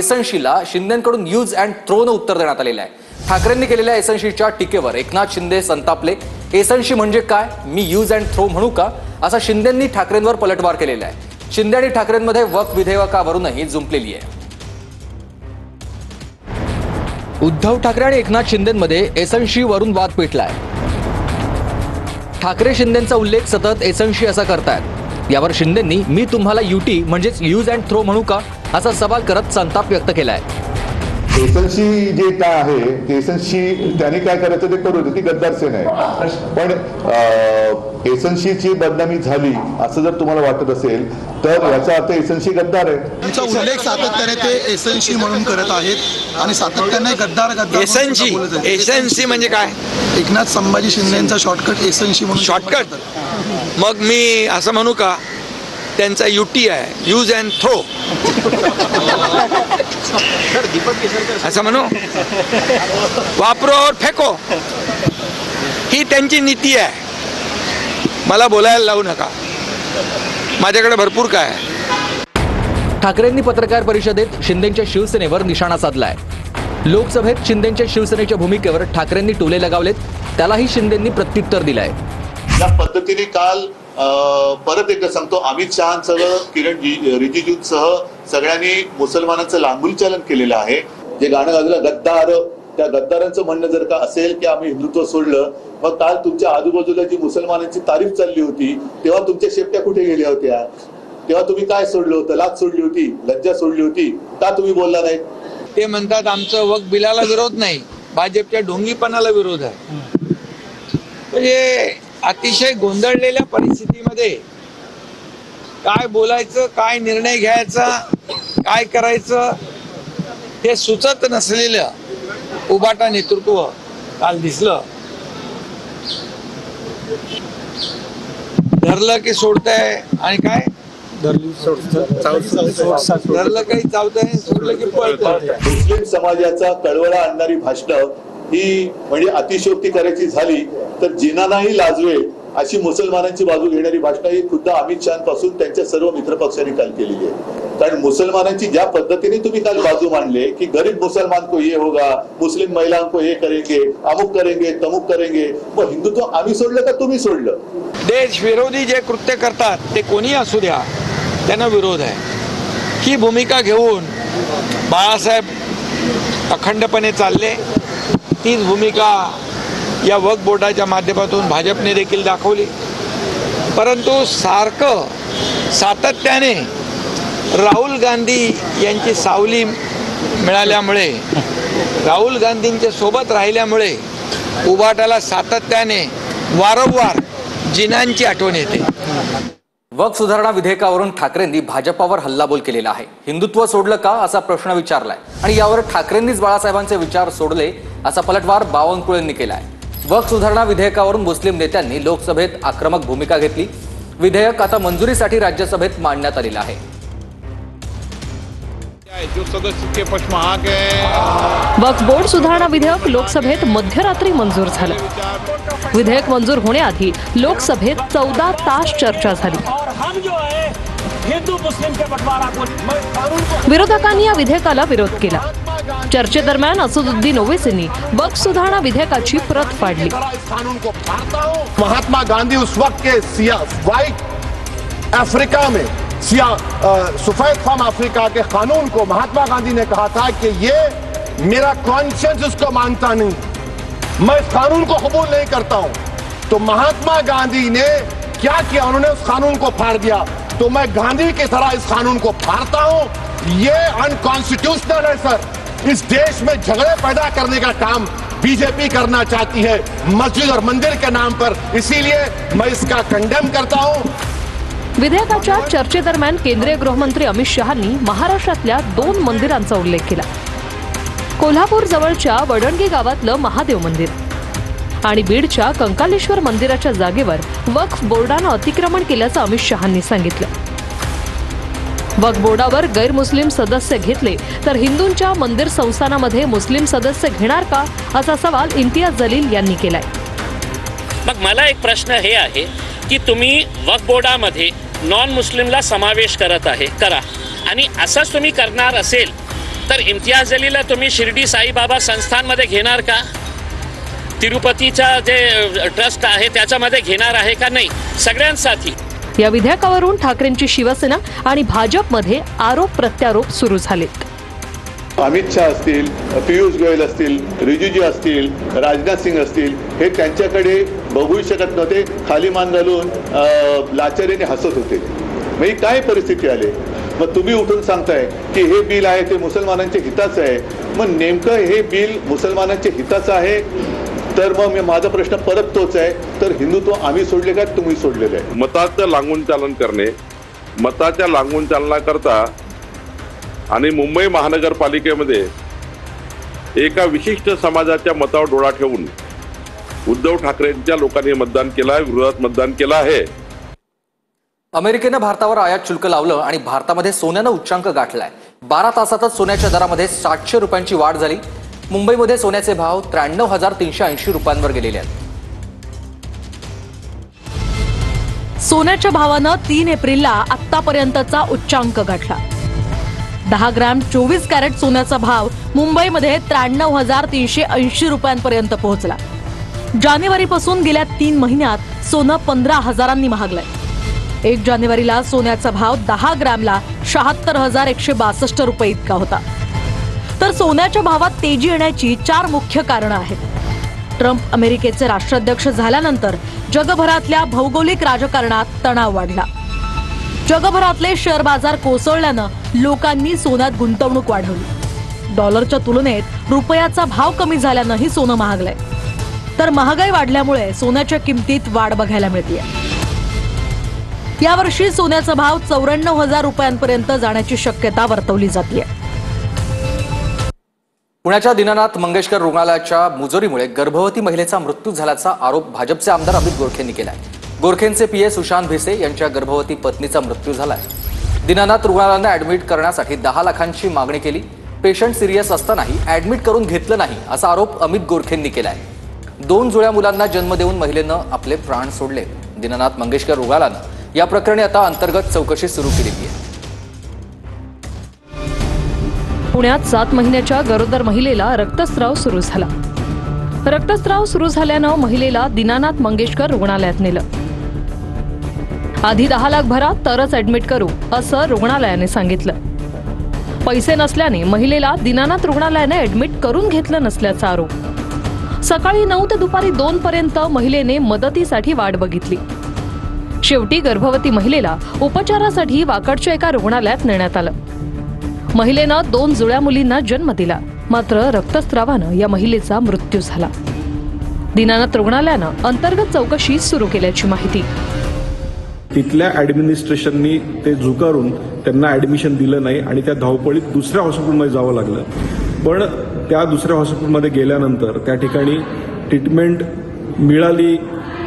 एसएनसीला शिंदेंकडून use and थ्रोनं उत्तर देण्यात आलेलं आहे. ठाकरेंनी केलेल्या एसएनसीच्या टीकेवर एकनाथ शिंदे संतापले. एसएनसी म्हणजे काय, मी यूज अँड थ्रो म्हणू का, असा शिंदेंनी ठाकरेंवर पलटवार केलेला आहे. शिंदे आणि ठाकरेंमध्ये वक्फ विधेयकावरूनही जुंपलेली आहे. उद्धव ठाकरे आणि एकनाथ शिंदेंमध्ये एसएनसी वरून वाद पेटलाय. ठाकरे शिंदेंचा उल्लेख सतत एसएनसी असा करतायत. यावर शिंदेंनी मी तुम्हाला युटी म्हणजेच यूज अँड थ्रो म्हणू का असा सवाल करत संताप व्यक्त केलाय. एसएनसी जे काय आहे एसएनसी त्यांनी काय करायचं ते करू दे, ती गद्दार सेना आहे. पण एसएनसीची बदनामी झाली असं जर तुम्हाला वाटत असेल तर याचा अर्थ एसएनसी गद्दार आहे. त्यांचा उल्लेख सातत्याने ते एसएनसी म्हणून करत आहेत आणि सातत्याने गद्दार एसएनसी म्हणजे काय, एकनाथ संभाजी शिंदेचा शॉर्टकट एसएनसी म्हणून. शॉर्टकट मग मी असं म्हणू का, त्यांचा युटी आहे, यूज अँड थ्रो असं म्हणू, वापरो और फेको, ही त्यांची नीती आहे. मला बोलायला लावू नका, माझ्याकडे भरपूर काय आहे. ठाकरेंनी पत्रकार परिषदेत शिंदेच्या शिवसेनेवर निशाणा साधलाय. लोकसभेत शिंदेच्या शिवसेनेच्या भूमिकेवर ठाकरेंनी टोले लगावलेत. त्यालाही शिंदेंनी प्रत्युत्तर दिलंय. या पद्धतीने काल परत एकदा सांगतो, अमित शहांसह किरण रिजिजूंसह सगळ्यांनी मुसलमानांचं लांगुलचालन केलेलं आहे. जे गाणं गाजलं गद्दार, त्या गद्दारांचं म्हणणं जर का असेल की आम्ही हिंदुत्व सोडलं, मग काल तुमच्या आजूबाजूला जी मुसलमानांची तारीफ चालली होती तेव्हा तुमच्या शेपट्या कुठे गेल्या होत्या? तेव्हा तुम्ही काय सोडलं होतं? लाच सोडली होती, लज्जा सोडली होती, का तुम्ही बोलला नाही? ते म्हणतात आमचं वक्फ बिलाला विरोध नाही, भाजपच्या ढोंगीपणाला विरोध आहे. म्हणजे अतिशय गोंधळलेल्या परिस्थितीमध्ये काय बोलायचं, काय निर्णय घ्यायचा, काय करायचं हे सुचत नसलेलं उबाटा नेतृत्व काल दिसलं. धरलं की सोडतंय आणि काय धरलं काही चावतंय, सोडलं की पळतंय. मुस्लिम समाजाचा कळवळा आणणारी भाषणं ही म्हणजे अतिशयोक्ती करायची झाली तर जिनानाही लाजवेल अशी मुसलमानांची बाजू घेणारी भाषणं ही खुद्द अमित शहापासून त्यांच्या सर्व मित्रपक्षांनी काल केलेली आहे. कारण मुसलमानांची ज्या पद्धतीने तुम्ही काल बाजू मांडले की गरीब मुसलमान को ये होगा, मुस्लिम महिलाओं को ये करेंगे, अमुक करेंगे, तमुक करेंगे, मग हिंदुत्व आम्ही सोडलं का तुम्ही सोडलं? देश विरोधी जे कृत्य करतात ते कोणी असू द्या, त्यांना विरोध आहे. ही भूमिका घेऊन बाळासाहेब अखंडपणे चालले. तीच भूमिका या वक्फ बोर्डाच्या माध्यमातून भाजपने देखील दाखवली. परंतु सातत्याने राहुल गांधी यांची सावली मिळाल्यामुळे, राहुल गांधींच्या सोबत राहिल्यामुळे उबाटाला सातत्याने वारंवार जिनांची आठवण येते. वक्फ सुधारणा विधेयकावरून ठाकरेंनी भाजपावर हल्लाबोल केलेला आहे. हिंदुत्व सोडलं का असा प्रश्न विचारलाय आणि यावर ठाकरेंनीच बाळासाहेबांचे विचार सोडले असा पलटवार बावनकुळेंनी केलाय. वक्फ सुधारणा विधेयकावरून मुस्लिम नेत्यांनी लोकसभेत आक्रमक भूमिका घेतली. विधेयक आता मंजुरीसाठी राज्यसभेत मांडण्यात आलेलं आहे. वक्फ बोर्ड सुधारणा विधेयक लोकसभेत मध्यरात्री मंजूर झालं. विधेयक मंजूर होण्याआधी लोकसभेत 14 तास चर्चा झाली. विरोधकांनी या विधेयकाला विरोध केला. चर्चेदरम्यान असदुद्दीन ओवैसींनी वक्फ सुधारणा विधेयकाची प्रत फाडली. महात्मा गांधी उस वक्त के व्हाइट अफ्रीका में सफेद फार्म अफ्रीका के कानून को महात्मा गांधी ने कहा था कि ये मेरा कॉन्शियंस उसको मानता नहीं, मैं इस कानून को कबूल नहीं करता हूं. तो महात्मा गांधी ने क्या किया, उन्होंने उस कानून को फाड़ दिया. तो मैं गांधी की तरह इस कानून को फाड़ता हूं. ये अनकॉन्स्टिट्यूशनल है सर. इस देश में झगड़े पैदा करने का काम बीजेपी करना चाहती है मस्जिद और मंदिर के नाम पर, इसीलिए मैं इसका कंडेम करता हूं. विधेयकाच्या चर्चेदरम्यान केंद्रीय गृहमंत्री अमित शहांनी महाराष्ट्रातल्या 2 मंदिरांचा उल्लेख केला. कोल्हापूर जवळच्या वडणगी गावातलं महादेव मंदिर आणि बीडच्या कंकालेश्वर मंदिराच्या जागेवर वक्फ बोर्डानं अतिक्रमण केल्याचं अमित शहांनी सांगितलं. वक्फ बोर्डावर गैरमुस्लिम सदस्य घेतले तर हिंदूंच्या मंदिर संस्थानामध्ये मुस्लिम सदस्य घेणार का असा सवाल इम्तियाज जलील यांनी केलाय. मग मला एक प्रश्न हे आहे की तुम्ही वक्फ बोर्डामध्ये नॉन मुस्लिमला समावेश करत आहे, करा, आणि असंच तुम्ही करणार असेल तर इम्तियाज अलीला तुम्ही शिर्डी साईबाबा संस्थानमध्ये घेणार का? तिरुपतीचा जे ट्रस्ट आहे त्याच्यामध्ये घेणार आहे का? नाही. सगळ्यांसाठी या विधेयकावरून ठाकरेंची शिवसेना आणि भाजपमध्ये आरोप प्रत्यारोप सुरू झालेत. अमित शहा असतील, पियुष गोयल असतील, रिजिजू असतील, राजनाथ सिंग असतील, हे त्यांच्याकडे बघू शकत नव्हते. खाली मान घालून लाचारीने हसत होते. मग ही काय परिस्थिती आली? मग तुम्ही उठून सांगताय की हे बिल आहे ते मुसलमानांच्या हिताचं आहे. मग नेमकं हे बिल मुसलमानांच्या हिताचं आहे तर मग माझा प्रश्न परत तोच आहे, तर हिंदुत्व आम्ही सोडले का तुम्ही सोडलेलं आहे? मताचं लागून चालन करणे, मताच्या लागून चालनाकरता आणि मुंबई महानगरपालिकेमध्ये एका विशिष्ट समाजाच्या मतावर डोळा ठेवून उद्धव ठाकरेंच्या लोकांनी मतदान केलं आहे, विरोधात मतदान केलं आहे. अमेरिकेनं भारतावर आयात शुल्क लावलं आणि भारतामध्ये सोन्यानं उच्चांक गाठलाय. 12 तासातच सोन्याच्या दरामध्ये 700 रुपयांची वाढ झाली. मुंबईमध्ये सोन्याचे भाव 93,380 रुपयांवर गेलेले आहेत. सोन्याच्या भावानं 3 एप्रिलला आतापर्यंतचा उच्चांक गाठला. 10 ग्रॅम 24 कॅरेट सोन्याचा भाव मुंबईमध्ये 93,380 रुपयांपर्यंत पोहोचला. जानेवारीपासून गेल्या 3 महिन्यात सोनं 15,000 महागलंय. 1 जानेवारीला सोन्याचा भाव 10 ग्रॅमला 76,162 रुपये इतका होता. तर सोन्याच्या भावात तेजी येण्याची 4 मुख्य कारणं आहेत. ट्रम्प अमेरिकेचे राष्ट्राध्यक्ष झाल्यानंतर जगभरातल्या भौगोलिक राजकारणात तणाव वाढला. जगभरातले शेअर बाजार कोसळल्यानं लोकांनी सोन्यात गुंतवणूक वाढवली. डॉलरच्या तुलनेत रुपयाचा भाव कमी झाल्यानंही सोनं महागलंय. तर महागाई वाढल्यामुळे सोन्याच्या किमतीत वाढ बघायला मिळतेय. यावर्षी सोन्याचा भाव 94,000 रुपयांपर्यंत जाण्याची शक्यता वर्तवली जाते. पुण्याच्या दीनानाथ मंगेशकर रुग्णालयाच्या मुजोरीमुळे गर्भवती महिलेचा मृत्यू झाल्याचा आरोप भाजपचे आमदार अमित गोरखेंनी केलाय. गोरखेंचे पीए सुशांत भिसे यांच्या गर्भवती पत्नीचा मृत्यू झालाय. दीनानाथ रुग्णालयानं ऍडमिट करण्यासाठी 10 लाखांची मागणी केली. पेशंट सिरियस असतानाही ऍडमिट करून घेतलं नाही असा आरोप अमित गोरखेंनी केलाय. 2 जुळ्या मुलांना जन्म देऊन महिलेनं आपले प्राण सोडले. दीनानाथ मंगेशकर रुग्णालयानं या प्रकरणी आता अंतर्गत चौकशी सुरू केलेली आहे. पुण्यात 7 महिन्याच्या गरोदर महिलेला रक्तस्राव सुरू झाला. रक्तस्राव सुरू झाल्यानं महिलेला दीनानाथ मंगेशकर रुग्णालयात नेलं. आधी 10 लाख भरा तरच ऍडमिट करू असं रुग्णालयाने सांगितलं. पैसे नसल्याने महिलेला दीनानाथ रुग्णालयाने ऍडमिट करून घेतलं नसल्याचा आरोप. सकाळी 9 ते दुपारी 2 पर्यंत महिलेने मदतीसाठी वाट बघितली. शेवटी गर्भवती महिलेला उपचारासाठी वाकडच्या एका रुग्णालयात नेण्यात आलं. महिलेनं 2 जुळ्या मुलींना जन्म दिला. मात्र रक्तस्रावानं या महिलेचा मृत्यू झाला. दीनानाथ रुग्णालयानं अंतर्गत चौकशी सुरू केल्याची माहिती. तिथल्या ऍडमिनिस्ट्रेशननी ते झुकारून त्यांना ऍडमिशन दिलं नाही आणि त्या धावपळीत दुसऱ्या हॉस्पिटलमध्ये जावं लागलं. पण त्या दुसऱ्या हॉस्पिटलमध्ये गेल्यानंतर त्या ठिकाणी ट्रीटमेंट मिळाली.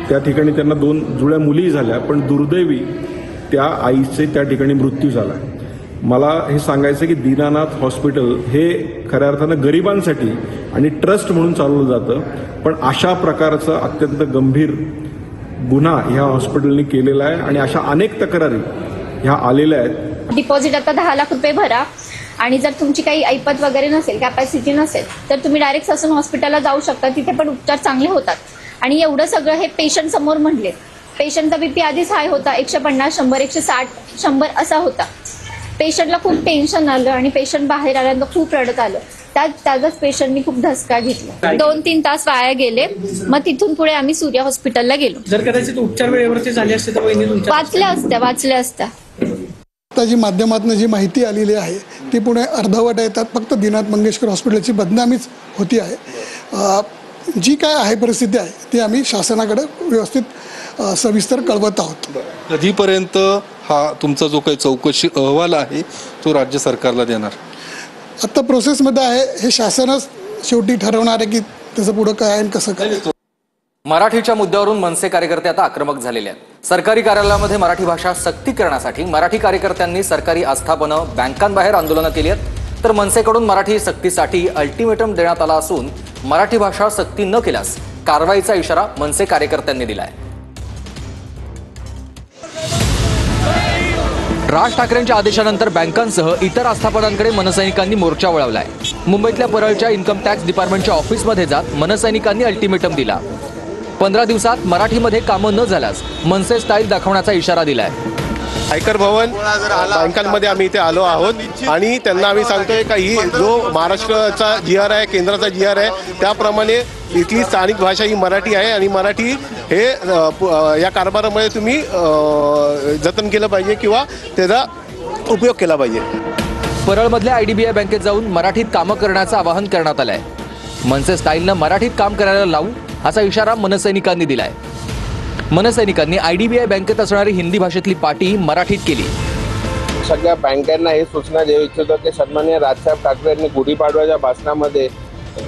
त्या ठिकाणी त्यांना 2 जुळ्या मुली झाल्या. पण दुर्दैवी त्या आईचे त्या ठिकाणी मृत्यू झाला. मला हे सांगायचं की दीनानाथ हॉस्पिटल हे खऱ्या अर्थानं गरिबांसाठी आणि ट्रस्ट म्हणून चालवलं जातं. पण अशा प्रकारचा अत्यंत गंभीर गुन्हा ह्या हॉस्पिटलने केलेला आहे आणि अशा अनेक तक्रारी ह्या आलेल्या आहेत. डिपॉझिट आता 10 लाख रुपये भरा आणि जर तुमची काही ऐपत वगैरे नसेल, कॅपॅसिटी नसेल तर तुम्ही डायरेक्ट ससून हॉस्पिटलला जाऊ शकता. तिथे पण उपचार चांगले होतात. आणि एवढं सगळं हे पेशंट समोर म्हणले. पेशंटचा बीपी आधीच हाय होता, 150, 100, 160, 100 असा होता. पेशंटला खूप टेन्शन आलं आणि पेशंट बाहेर आल्यानंतर खूप रडत आलं. त्याचाच पेशंटनी खूप धसका घेतला. 2-3 तास वाया गेले. मग तिथून पुढे आम्ही सूर्या हॉस्पिटलला गेलो. जर कदाचित उपचार वेळेवरती झाले असते तर वाचल्या असत्या. आता जी माध्यमातून जी माहिती आलेली आहे ती पुणे अर्धवट येतात. फक्त दीनानाथ मंगेशकर हॉस्पिटलची बदनामीच होती आहे. जी काय आहे परिस्थिती आहे ती आम्ही शासनाकडे व्यवस्थित सविस्तर कळवत आहोत. कधीपर्यंत हा तुमचा जो काही चौकशी अहवाल आहे तो राज्य सरकारला देणार? आता प्रोसेसमध्ये आहे. हे शासनच शेवटी ठरवणार आहे की त्याचं पुढं काय आणि कसं काय. मराठीच्या मुद्द्यावरून मनसे कार्यकर्ते आता आक्रमक झालेले आहेत. सरकारी कार्यालयामध्ये मराठी भाषा सक्ती करण्यासाठी मराठी कार्यकर्त्यांनी सरकारी आस्थापनं, बँकांबाहेर आंदोलनं केली आहेत. तर मनसेकडून मराठी सक्तीसाठी अल्टिमेटम देण्यात आला असून मराठी भाषा सक्ती न केल्यास कारवाईचा इशारा मनसे कार्यकर्त्यांनी दिलाय. राज ठाकरेंच्या आदेशानंतर बँकांसह इतर आस्थापनांकडे मनसैनिकांनी मोर्चा वळवलाय. मुंबईतल्या परळच्या इन्कम टॅक्स डिपार्टमेंटच्या ऑफिसमध्ये जात मनसैनिकांनी अल्टिमेटम दिला. 15 दिवसात मराठीमध्ये कामं न झाल्यास मनसे स्टाईल दाखवण्याचा इशारा दिलाय. आयकर भवन बँकांमध्ये आम्ही इथे आलो आहोत आणि त्यांना आम्ही सांगतोय का ही जो महाराष्ट्राचा GR आहे, केंद्राचा GR आहे, त्याप्रमाणे इथली स्थानिक भाषा ही मराठी आहे आणि मराठी हे या कारभारामध्ये तुम्ही जतन केलं पाहिजे किंवा त्याचा उपयोग केला पाहिजे. परळमधल्या IDBI बँकेत जाऊन मराठीत कामं करण्याचं आवाहन करण्यात आलंय. मनसे स्टाईलनं मराठीत काम करायला लावू असा इशारा मनसैनिकांनी दिलाय. मनसैनिकांनी IDBI बँकेत असणारी हिंदी भाषेतली पाटी मराठीत केली. सगळ्या बँकांना हे सूचना देऊ इच्छितो की सन्माननीय राजसाहेब ठाकरे यांनी गुढीपाडव्याच्या भाषणामध्ये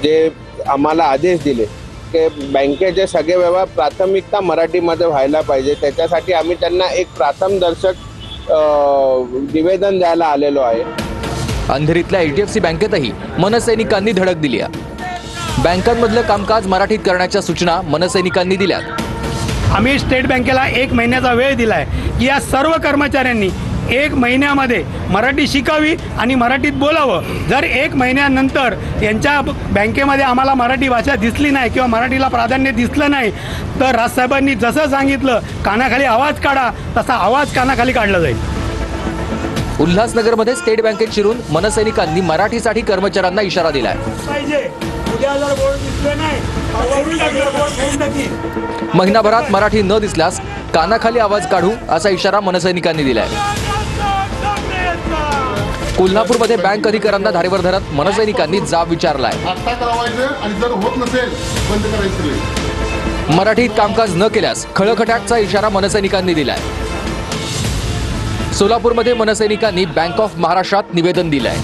जे आम्हाला आदेश दिले की बँकेचे सगळे व्यवहार प्राथमिकता मराठीमध्ये व्हायला पाहिजे, त्याच्यासाठी आम्ही त्यांना एक प्राथमदर्शक निवेदन द्यायला आलेलो आहे. अंधेरीतल्या HDFC बँकेतही मनसैनिकांनी धडक दिली आहे. बँकांमधलं कामकाज मराठीत करण्याच्या सूचना मनसैनिकांनी दिल्यात. आम्ही स्टेट बँकेला 1 महिन्याचा वेळ दिलाय की या सर्व कर्मचाऱ्यांनी 1 महिन्यामध्ये मराठी शिकावी आणि मराठीत बोलावं. जर 1 महिन्यानंतर यांच्या बँकेमध्ये आम्हाला मराठी भाषा दिसली नाही किंवा मराठीला प्राधान्य दिसलं नाही तर राजसाहेबांनी जसं सांगितलं कानाखाली आवाज काढा तसा आवाज कानाखाली काढला जाईल. उल्हासनगरमध्ये स्टेट बँकेत शिरून मनसैनिकांनी मराठीसाठी कर्मचाऱ्यांना इशारा दिलाय. महिनाभरात मराठी न दिसल्यास कानाखाली आवाज काढू असा इशारा मनसैनिकांनी दिलाय. कोल्हापूरमध्ये बँक अधिकाऱ्यांना धारेवर धरत मनसैनिकांनी जाब विचारलाय. मराठीत कामकाज न केल्यास खळखटाटचा इशारा मनसैनिकांनी दिलाय. सोलापूरमध्ये मनसैनिकांनी बँक ऑफ महाराष्ट्रात निवेदन दिलंय.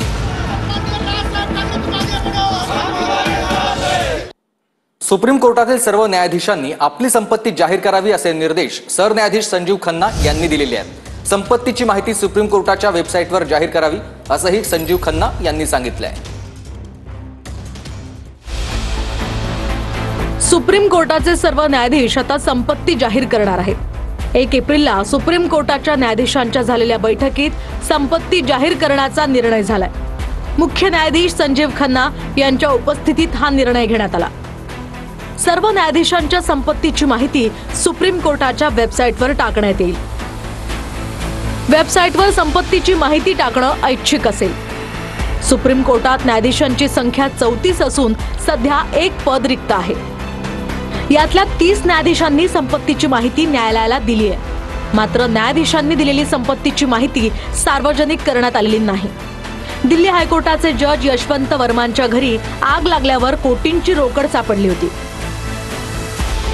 सुप्रीम कोर्टातील सर्व न्यायाधीशांनी आपली संपत्ती जाहीर करावी असे निर्देश सरन्यायाधीश संजीव खन्ना यांनी दिलेले आहेत. संपत्तीची माहिती सुप्रीम कोर्टाच्या वेबसाईटवर जाहीर करावी असंही संजीव खन्ना यांनी सांगितलंय. सुप्रीम कोर्टाचे सर्व न्यायाधीश आता संपत्ती जाहीर करणार आहेत. 1 एप्रिलला सुप्रीम कोर्टाच्या न्यायाधीशांच्या झालेल्या बैठकीत संपत्ती जाहीर करण्याचा निर्णय झालाय. मुख्य न्यायाधीश संजीव खन्ना यांच्या उपस्थितीत हा निर्णय घेण्यात आला. सर्व न्यायाधीशांच्या संपत्तीची माहिती सुप्रीम कोर्टाच्या वेबसाईटवर टाकण्यात येईल. वेबसाईटवर संपत्तीची माहिती टाकणं ऐच्छिक असेल. सुप्रीम कोर्टात न्यायाधीशांची संख्या 34 असून सध्या 1 पद रिक्त आहे. यातल्या 30 न्यायाधीशांनी संपत्तीची माहिती न्यायालयाला दिली आहे. मात्र न्यायाधीशांनी दिलेली संपत्तीची माहिती सार्वजनिक करण्यात आलेली नाही. दिल्ली हायकोर्टाचे जज यशवंत वर्मांच्या घरी आग लागल्यावर कोटींची रोकड सापडली होती.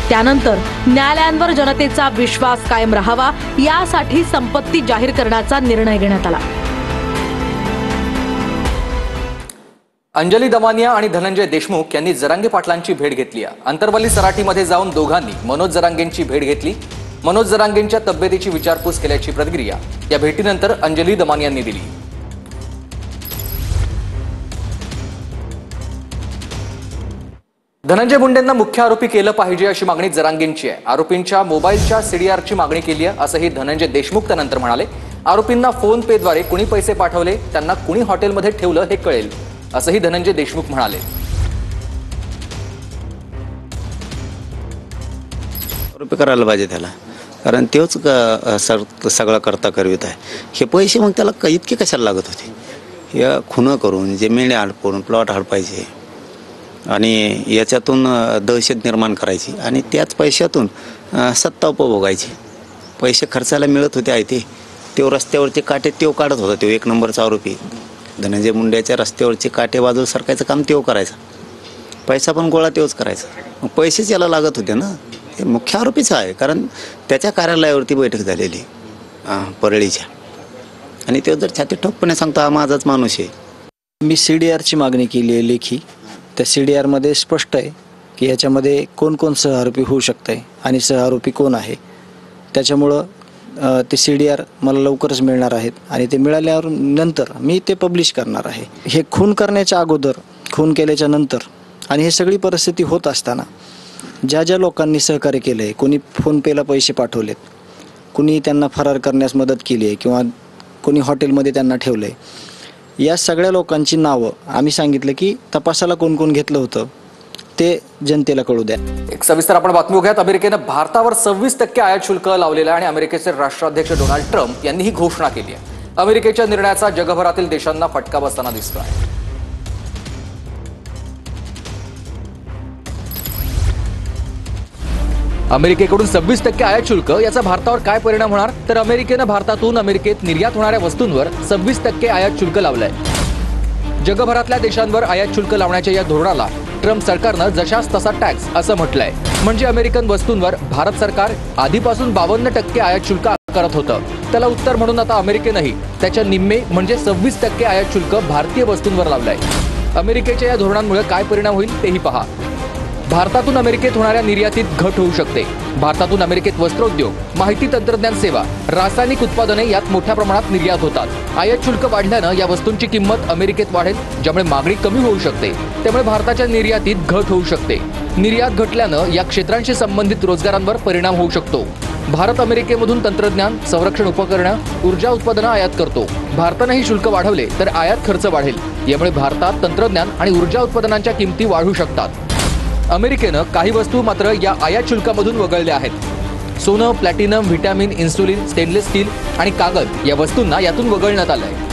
त्यानंतर न्यायालयांवर जनतेचा विश्वास कायम राहावा यासाठी संपत्ती जाहीर करण्याचा निर्णय घेण्यात आला. अंजली दमानिया आणि धनंजय देशमुख यांनी जरांगे पाटलांची भेट घेतली आहे. अंतरवली सराटीमध्ये जाऊन दोघांनी मनोज जरांगेंची भेट घेतली. मनोज जरांगेंच्या तब्येतीची विचारपूस केल्याची प्रतिक्रिया या भेटीनंतर अंजली दमानियांनी दिली. धनंजय मुंडेंना मुख्य आरोपी केलं पाहिजे अशी मागणी जरांगेंची आहे. आरोपींच्या मोबाईलच्या CDRची मागणी केली आहे असंही धनंजय देशमुख त्यानंतर म्हणाले. आरोपींना फोन पेद्वारे कुणी पैसे पाठवले, त्यांना कुणी हॉटेलमध्ये ठेवलं हे कळेल असंही धनंजय देशमुख म्हणाले. आरोपी करायला पाहिजे त्याला, कारण तोच सगळा करता करवित आहे. हे पैसे मग त्याला इतके कशाला लागत होते? या खुनं करून जमिनी हडपून प्लॉट हडपायचे आणि याच्यातून दहशत निर्माण करायची आणि त्याच पैशातून सत्ता उपभोगायची. पैसे खर्चायला मिळत होते आहे ते रस्त्यावरचे काटे तेव काढत होता. तो 1 नंबरचा आरोपी धनंजय मुंडेच्या रस्त्यावरचे काटे बाजूला सरकायचं काम तेव करायचं. पैसा पण गोळा तेवच करायचा. मग पैसेच याला लागत होते ना. हे मुख्य आरोपीच आहे, कारण त्याच्या कार्यालयावरती बैठक झालेली परळीच्या आणि तो जर छाती ठोकपणे सांगतो हा माझाच माणूस आहे. मी CDRची मागणी केली आहे लेखी. त्या CDRमध्ये स्पष्ट आहे की याच्यामध्ये कोण कोण सहआरोपी होऊ शकते आणि सहआरोपी कोण आहे. त्याच्यामुळं ते CDR मला लवकरच मिळणार आहेत आणि ते मिळाल्यावर नंतर मी ते पब्लिश करणार आहे. हे खून करण्याच्या अगोदर, खून केल्याच्या नंतर आणि हे सगळी परिस्थिती होत असताना ज्या ज्या लोकांनी सहकार्य केलं आहे, कोणी फोनपेला पैसे पाठवलेत, कुणी त्यांना फरार करण्यास मदत केली आहे किंवा कोणी हॉटेलमध्ये त्यांना ठेवलं आहे. या सगळ्या लोकांची नावं आम्ही सांगितलं की तपासाला कोण कोण घेतलं होतं ते जनतेला कळू द्या. एक सविस्तर आपण बातमी बघूयात. अमेरिकेनं भारतावर 26% आयात शुल्क लावलेलं आहे आणि अमेरिकेचे राष्ट्राध्यक्ष डोनाल्ड ट्रम्प यांनी ही घोषणा केली आहे. अमेरिकेच्या निर्णयाचा जगभरातील देशांना फटका बसताना दिसतोय. अमेरिकेकडून 26% आयात शुल्क याचा भारतावर काय परिणाम होणार, तर अमेरिकेनं भारतातून अमेरिकेत निर्यात होणाऱ्या वस्तूंवर 26% आयात शुल्क लावलंय. जगभरातल्या देशांवर आयात शुल्क लावण्याच्या या धोरणाला ट्रम्प सरकारनं जशास तसा टॅक्स असं म्हटलंय. म्हणजे अमेरिकन वस्तूंवर भारत सरकार आधीपासून 52% आयात शुल्क आकारत होतं. त्याला उत्तर म्हणून आता अमेरिकेनंही त्याच्या निम्मे म्हणजे 26% आयात शुल्क भारतीय वस्तूंवर लावलंय. अमेरिकेच्या या धोरणांमुळे काय परिणाम होईल तेही पहा. भारतातून अमेरिकेत होणाऱ्या निर्यातीत घट होऊ शकते. भारतातून अमेरिकेत वस्त्रोद्योग, माहिती तंत्रज्ञान सेवा, रासायनिक उत्पादने यात मोठ्या प्रमाणात निर्यात होतात. आयात शुल्क वाढल्यानं या वस्तूंची किंमत अमेरिकेत वाढेल, ज्यामुळे मागणी कमी होऊ शकते. त्यामुळे भारताच्या निर्यातीत घट होऊ शकते. निर्यात घटल्यानं या क्षेत्रांशी संबंधित रोजगारांवर परिणाम होऊ शकतो. भारत अमेरिकेमधून तंत्रज्ञान, संरक्षण उपकरणं, ऊर्जा उत्पादनं आयात करतो. भारतानं ही शुल्क वाढवले तर आयात खर्च वाढेल. यामुळे भारतात तंत्रज्ञान आणि ऊर्जा उत्पादनांच्या किमती वाढू शकतात. अमेरिकेनं काही वस्तू मात्र या आयात शुल्कामधून वगळल्या आहेत. सोनं, platinum, vitamin, insulin, stainless steel आणि कागद या वस्तूंना यातून वगळण्यात आलंय.